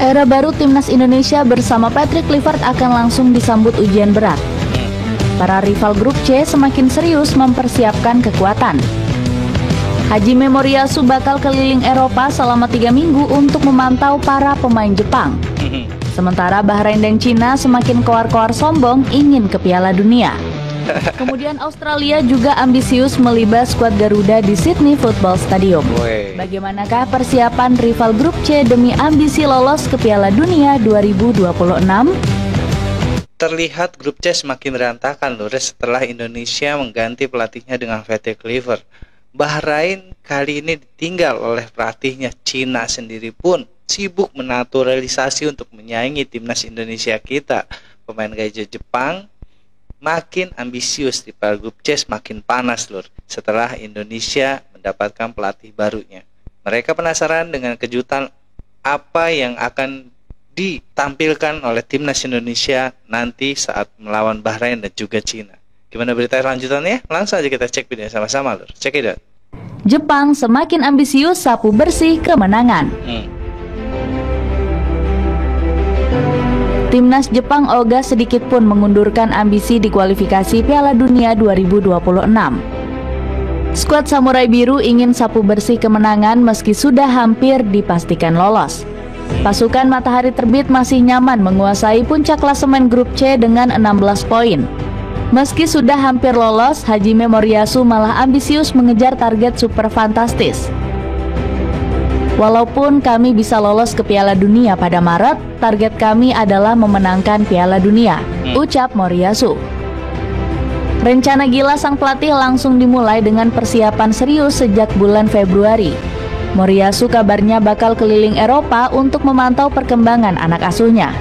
Era baru Timnas Indonesia bersama Patrick Kluivert akan langsung disambut ujian berat. Para rival grup C semakin serius mempersiapkan kekuatan. Hajime Moriyasu bakal keliling Eropa selama 3 minggu untuk memantau para pemain Jepang. Sementara Bahrain dan Cina semakin koar-koar sombong ingin ke Piala Dunia. Kemudian Australia juga ambisius melibas skuad Garuda di Sydney Football Stadium. Bagaimanakah persiapan rival grup C demi ambisi lolos ke Piala Dunia 2026? Terlihat grup C semakin berantakan lur setelah Indonesia mengganti pelatihnya dengan Patrick Kluivert. Bahrain kali ini ditinggal oleh pelatihnya. Cina sendiri pun sibuk menaturalisasi untuk menyaingi timnas Indonesia kita. Pemain gajah Jepang makin ambisius di grup C semakin panas lur setelah Indonesia mendapatkan pelatih barunya. Mereka penasaran dengan kejutan apa yang akan ditampilkan oleh timnas Indonesia nanti saat melawan Bahrain dan juga Cina. Gimana berita lanjutannya? Langsung aja kita cek video sama-sama lur. Check it out. Jepang semakin ambisius sapu bersih kemenangan. Timnas Jepang ogah sedikit pun mengundurkan ambisi di kualifikasi Piala Dunia 2026. Skuad Samurai Biru ingin sapu bersih kemenangan meski sudah hampir dipastikan lolos. Pasukan Matahari Terbit masih nyaman menguasai puncak klasemen grup C dengan 16 poin. Meski sudah hampir lolos, Hajime Moriyasu malah ambisius mengejar target super fantastis. Walaupun kami bisa lolos ke Piala Dunia pada Maret, target kami adalah memenangkan Piala Dunia, ucap Moriyasu. Rencana gila sang pelatih langsung dimulai dengan persiapan serius sejak bulan Februari. Moriyasu kabarnya bakal keliling Eropa untuk memantau perkembangan anak asuhnya.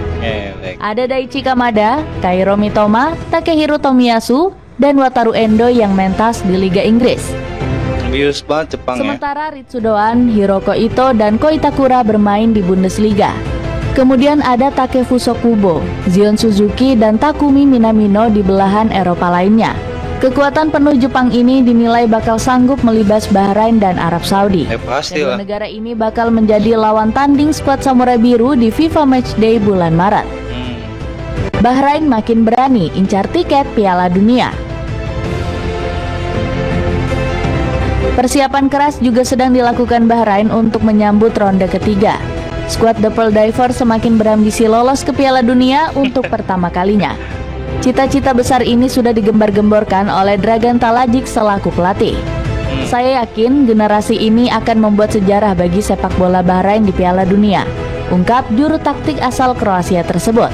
Ada Daichi Kamada, Kairo Mitoma, Takehiro Tomiyasu, dan Wataru Endo yang mentas di Liga Inggris. Banget Jepang. Sementara Ritsudoan, Hiroko Ito, dan Ko Itakura bermain di Bundesliga. Kemudian ada Takefuso Kubo, Zion Suzuki, dan Takumi Minamino di belahan Eropa lainnya. Kekuatan penuh Jepang ini dinilai bakal sanggup melibas Bahrain dan Arab Saudi. Kedua negara ini bakal menjadi lawan tanding skuad Samurai Biru di FIFA Matchday bulan Maret. Bahrain makin berani incar tiket Piala Dunia. Persiapan keras juga sedang dilakukan Bahrain untuk menyambut ronde ketiga. Skuad The Pearl Divers semakin berambisi lolos ke Piala Dunia untuk pertama kalinya. Cita-cita besar ini sudah digembar-gemborkan oleh Dragan Talajic selaku pelatih. Saya yakin generasi ini akan membuat sejarah bagi sepak bola Bahrain di Piala Dunia, ungkap juru taktik asal Kroasia tersebut.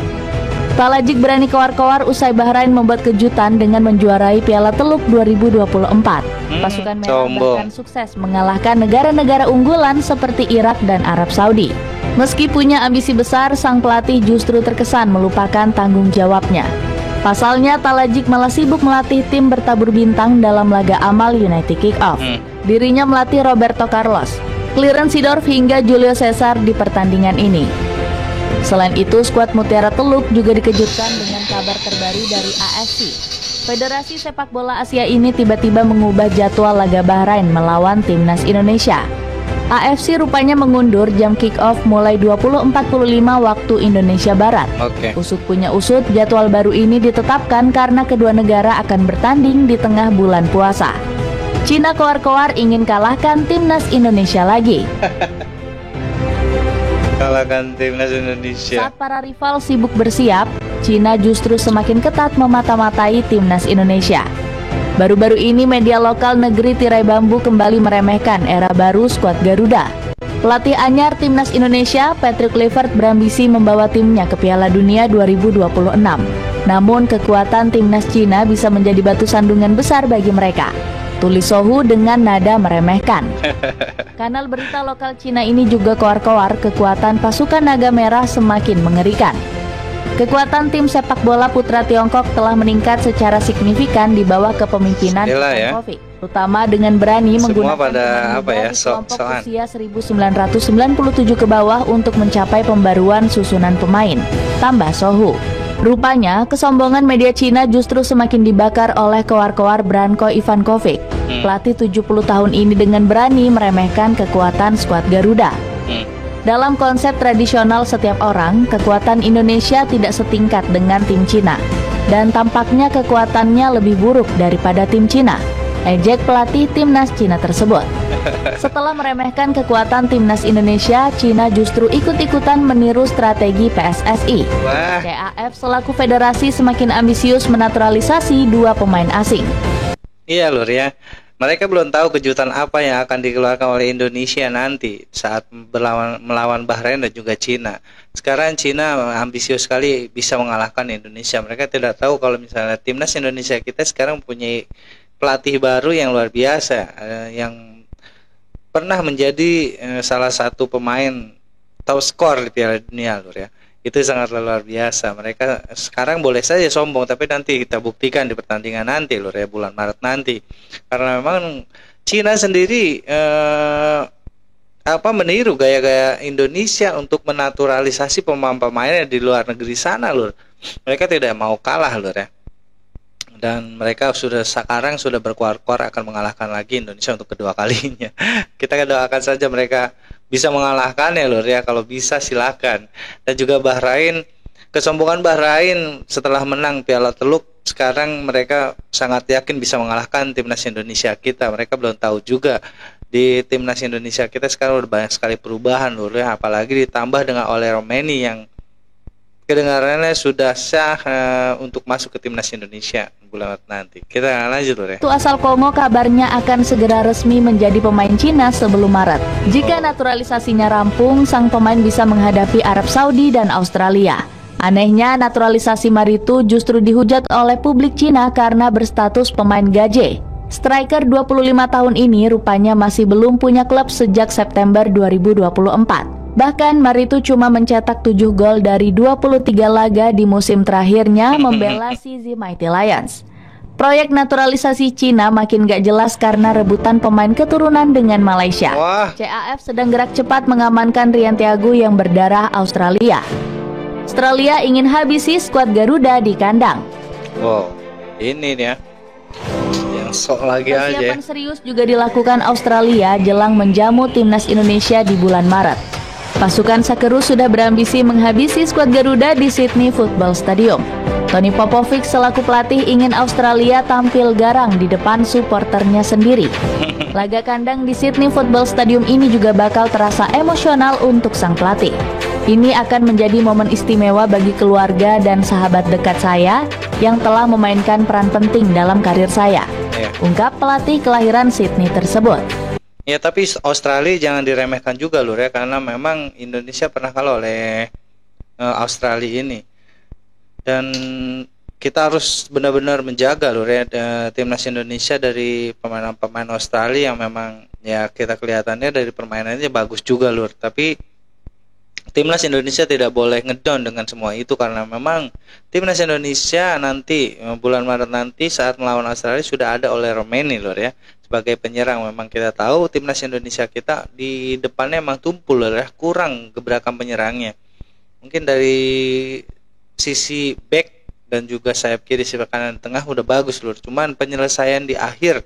Talajic berani koar-koar usai Bahrain membuat kejutan dengan menjuarai Piala Teluk 2024. Pasukan merah bahkan sukses mengalahkan negara-negara unggulan seperti Irak dan Arab Saudi. Meski punya ambisi besar, sang pelatih justru terkesan melupakan tanggung jawabnya. Pasalnya, Talajic malah sibuk melatih tim bertabur bintang dalam laga Amal United Kick-Off. Dirinya melatih Roberto Carlos, Clarence Seedorf hingga Julio Cesar di pertandingan ini. Selain itu, skuad Mutiara Teluk juga dikejutkan dengan kabar terbaru dari AFC. Federasi Sepak Bola Asia ini tiba-tiba mengubah jadwal laga Bahrain melawan Timnas Indonesia. AFC rupanya mengundur jam kick-off mulai 20.45 waktu Indonesia Barat. Usut punya usut, jadwal baru ini ditetapkan karena kedua negara akan bertanding di tengah bulan puasa. Cina koar-koar ingin kalahkan Timnas Indonesia lagi. Kalahkan Timnas Indonesia. Saat para rival sibuk bersiap, Cina justru semakin ketat memata-matai Timnas Indonesia. Baru-baru ini media lokal negeri tirai bambu kembali meremehkan era baru skuad Garuda. Pelatih anyar Timnas Indonesia, Patrick Kluivert, berambisi membawa timnya ke Piala Dunia 2026. Namun kekuatan Timnas Cina bisa menjadi batu sandungan besar bagi mereka, tulis Sohu dengan nada meremehkan. Kanal berita lokal Cina ini juga koar-koar kekuatan pasukan naga merah semakin mengerikan. Kekuatan tim sepak bola putra Tiongkok telah meningkat secara signifikan di bawah kepemimpinan Ivanovic, terutama dengan berani menggunakan kelompok usia 1997 ke bawah untuk mencapai pembaruan susunan pemain, tambah Sohu. Rupanya, kesombongan media Cina justru semakin dibakar oleh koar-koar Branko Ivanovic. Pelatih 70 tahun ini dengan berani meremehkan kekuatan skuad Garuda. Dalam konsep tradisional setiap orang, kekuatan Indonesia tidak setingkat dengan tim Cina. Dan tampaknya kekuatannya lebih buruk daripada tim Cina, ejek pelatih timnas Cina tersebut. Setelah meremehkan kekuatan timnas Indonesia, Cina justru ikut-ikutan meniru strategi PSSI. CAF selaku federasi semakin ambisius menaturalisasi 2 pemain asing. Iya Lur ya, mereka belum tahu kejutan apa yang akan dikeluarkan oleh Indonesia nanti saat melawan Bahrain dan juga Cina. Sekarang Cina ambisius sekali bisa mengalahkan Indonesia. Mereka tidak tahu kalau misalnya timnas Indonesia kita sekarang punya pelatih baru yang luar biasa, yang pernah menjadi salah satu pemain top skor di Piala Dunia Lur ya. Itu sangat luar biasa. Mereka sekarang boleh saja sombong, tapi nanti kita buktikan di pertandingan nanti Lur ya, bulan Maret nanti. Karena memang Cina sendiri meniru gaya-gaya Indonesia untuk menaturalisasi pemain-pemainnya di luar negeri sana Lur. Mereka tidak mau kalah Lur ya. Dan mereka sekarang sudah berkuar-kuar akan mengalahkan lagi Indonesia untuk kedua kalinya. Kita doakan saja mereka bisa mengalahkan ya Lur ya, kalau bisa silakan. Dan juga Bahrain, kesombongan Bahrain setelah menang Piala Teluk, sekarang mereka sangat yakin bisa mengalahkan timnas Indonesia kita. Mereka belum tahu juga di timnas Indonesia kita sekarang udah banyak sekali perubahan Lur ya, apalagi ditambah dengan oleh Romeni yang kedengarannya sudah sah untuk masuk ke timnas Indonesia bulan nanti. Kita lanjut Lur ya. Itu asal Kongo kabarnya akan segera resmi menjadi pemain Cina sebelum Maret. Jika naturalisasinya rampung, sang pemain bisa menghadapi Arab Saudi dan Australia. Anehnya, naturalisasi Maritu justru dihujat oleh publik Cina karena berstatus pemain gaje. Striker 25 tahun ini rupanya masih belum punya klub sejak September 2024. Bahkan Maritu cuma mencetak 7 gol dari 23 laga di musim terakhirnya membela CZ Mighty Lions. Proyek naturalisasi Cina makin gak jelas karena rebutan pemain keturunan dengan Malaysia. CAF sedang gerak cepat mengamankan Rian Tiago yang berdarah Australia. Australia ingin habisi skuad Garuda di kandang. Wow, ini nih ya, yang sok lagi aja. Persiapan serius juga dilakukan Australia jelang menjamu timnas Indonesia di bulan Maret. Pasukan Socceroos sudah berambisi menghabisi skuad Garuda di Sydney Football Stadium. Tony Popovic selaku pelatih ingin Australia tampil garang di depan suporternya sendiri. Laga kandang di Sydney Football Stadium ini juga bakal terasa emosional untuk sang pelatih. Ini akan menjadi momen istimewa bagi keluarga dan sahabat dekat saya yang telah memainkan peran penting dalam karir saya, ungkap pelatih kelahiran Sydney tersebut. Ya, tapi Australia jangan diremehkan juga Lur ya, karena memang Indonesia pernah kalah oleh Australia ini. Dan kita harus benar-benar menjaga Lur ya, timnas Indonesia dari pemain-pemain Australia yang memang ya kita kelihatannya dari permainannya bagus juga Lur. Tapi timnas Indonesia tidak boleh ngedown dengan semua itu, karena memang timnas Indonesia nanti bulan Maret nanti saat melawan Australia sudah ada oleh Romeni Lur ya. Sebagai penyerang memang kita tahu timnas Indonesia kita di depannya emang tumpul ya, kurang gebrakan penyerangnya. Mungkin dari sisi back dan juga sayap kiri, sayap kanan, tengah udah bagus Lur. Cuman penyelesaian di akhir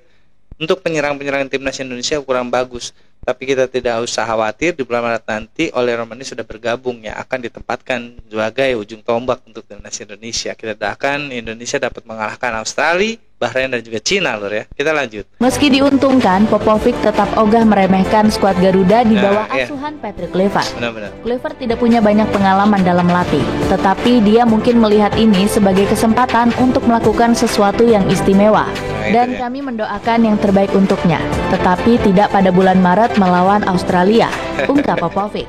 untuk penyerang-penyerang timnas Indonesia kurang bagus. Tapi kita tidak usah khawatir, di bulan Maret nanti oleh Romani sudah bergabung ya, akan ditempatkan sebagai ujung tombak untuk timnas Indonesia. Kita doakan Indonesia dapat mengalahkan Australia, Bahrain dan juga Cina Lur ya. Kita lanjut. Meski diuntungkan, Popovic tetap ogah meremehkan skuad Garuda di bawah asuhan Patrick Kluivert. Kluivert tidak punya banyak pengalaman dalam melatih, tetapi dia mungkin melihat ini sebagai kesempatan untuk melakukan sesuatu yang istimewa. Dan kami mendoakan yang terbaik untuknya, tetapi tidak pada bulan Maret melawan Australia, ungkap Popovic.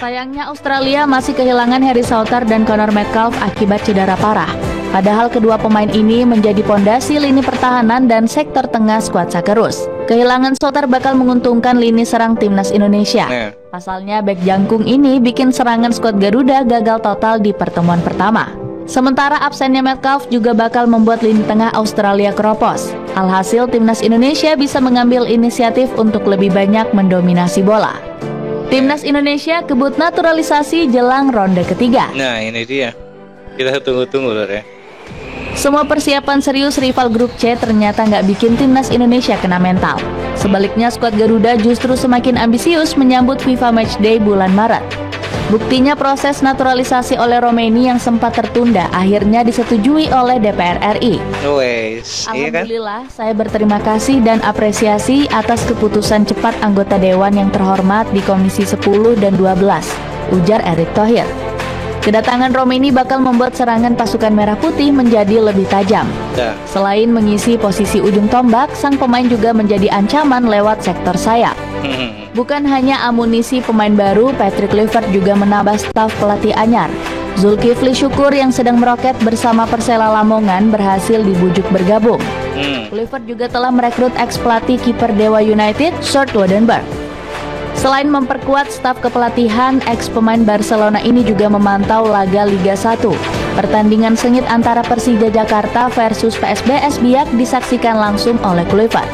Sayangnya Australia masih kehilangan Harry Souttar dan Connor Metcalf akibat cedera parah. Padahal kedua pemain ini menjadi pondasi lini pertahanan dan sektor tengah skuad Socceroos. Kehilangan Souttar bakal menguntungkan lini serang timnas Indonesia. Pasalnya bek jangkung ini bikin serangan skuad Garuda gagal total di pertemuan pertama. Sementara absennya Metcalf juga bakal membuat lini tengah Australia keropos. Alhasil timnas Indonesia bisa mengambil inisiatif untuk lebih banyak mendominasi bola. Timnas Indonesia kebut naturalisasi jelang ronde ketiga. Nah ini dia, kita tunggu-tunggu Lur ya. Semua persiapan serius rival grup C ternyata nggak bikin timnas Indonesia kena mental. Sebaliknya, skuad Garuda justru semakin ambisius menyambut FIFA Matchday bulan Maret. Buktinya proses naturalisasi oleh Romaini yang sempat tertunda akhirnya disetujui oleh DPR RI. Wes, iya kan? Alhamdulillah, saya berterima kasih dan apresiasi atas keputusan cepat anggota Dewan yang terhormat di Komisi 10 dan 12, ujar Erick Thohir. Kedatangan Romaini bakal membuat serangan pasukan Merah Putih menjadi lebih tajam. Ya. Selain mengisi posisi ujung tombak, sang pemain juga menjadi ancaman lewat sektor sayap. Bukan hanya amunisi pemain baru, Patrick Kluivert juga menambah staf pelatih anyar. Zulkifli Syukur yang sedang meroket bersama Persela Lamongan berhasil dibujuk bergabung. Kluivert juga telah merekrut ex-pelatih kiper Dewa United, Sjoerd Woedenberg. Selain memperkuat staf kepelatihan, ex-pemain Barcelona ini juga memantau laga Liga 1. Pertandingan sengit antara Persija Jakarta versus PSBS Biak disaksikan langsung oleh Kluivert.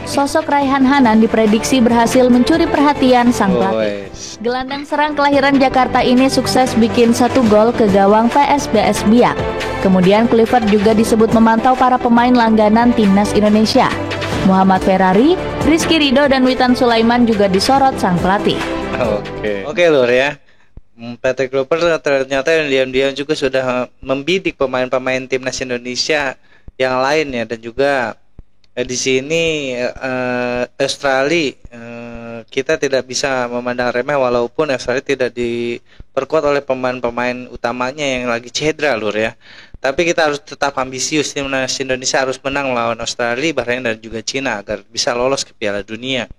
Sosok Raihan Hanan diprediksi berhasil mencuri perhatian sang pelatih. Gelandang serang kelahiran Jakarta ini sukses bikin 1 gol ke gawang PSBS Biak. Kemudian Kluivert juga disebut memantau para pemain langganan timnas Indonesia. Muhammad Ferrari, Rizky Ridho, dan Witan Sulaiman juga disorot sang pelatih. Oke Lur ya. Patrick Kluivert ternyata yang diam-diam juga sudah membidik pemain-pemain timnas Indonesia yang lainnya, dan juga di sini Australia kita tidak bisa memandang remeh walaupun Australia tidak diperkuat oleh pemain-pemain utamanya yang lagi cedera Lur ya. Tapi kita harus tetap ambisius, timnas Indonesia harus menang melawan Australia, Bahrain, dan juga Cina agar bisa lolos ke Piala Dunia.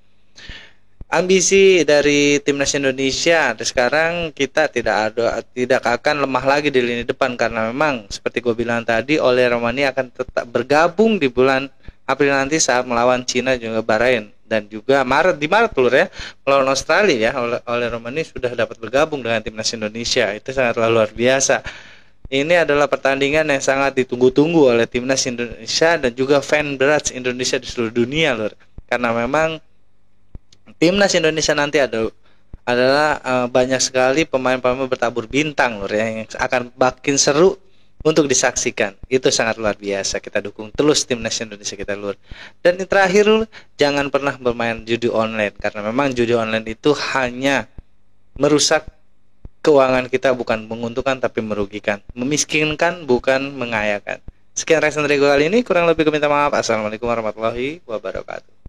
Ambisi dari timnas Indonesia sekarang kita tidak akan lemah lagi di lini depan, karena memang seperti gue bilang tadi, Ole Romani akan tetap bergabung di bulan April nanti saat melawan Cina juga Bahrain, dan juga di Maret Lur ya melawan Australia ya. Ole Romani sudah dapat bergabung dengan timnas Indonesia, itu sangatlah luar biasa. Ini adalah pertandingan yang sangat ditunggu-tunggu oleh timnas Indonesia dan juga fan berat Indonesia di seluruh dunia Lur, karena memang timnas Indonesia nanti adalah banyak sekali pemain-pemain bertabur bintang Lur ya, yang akan makin seru untuk disaksikan. Itu sangat luar biasa. Kita dukung terus timnas Indonesia kita Lur. Dan yang terakhir Lur, jangan pernah bermain judi online, karena memang judi online itu hanya merusak keuangan kita, bukan menguntungkan tapi merugikan, memiskinkan bukan mengayakan. Sekian reaction dari gue kali ini, kurang lebih gue minta maaf. Assalamualaikum warahmatullahi wabarakatuh.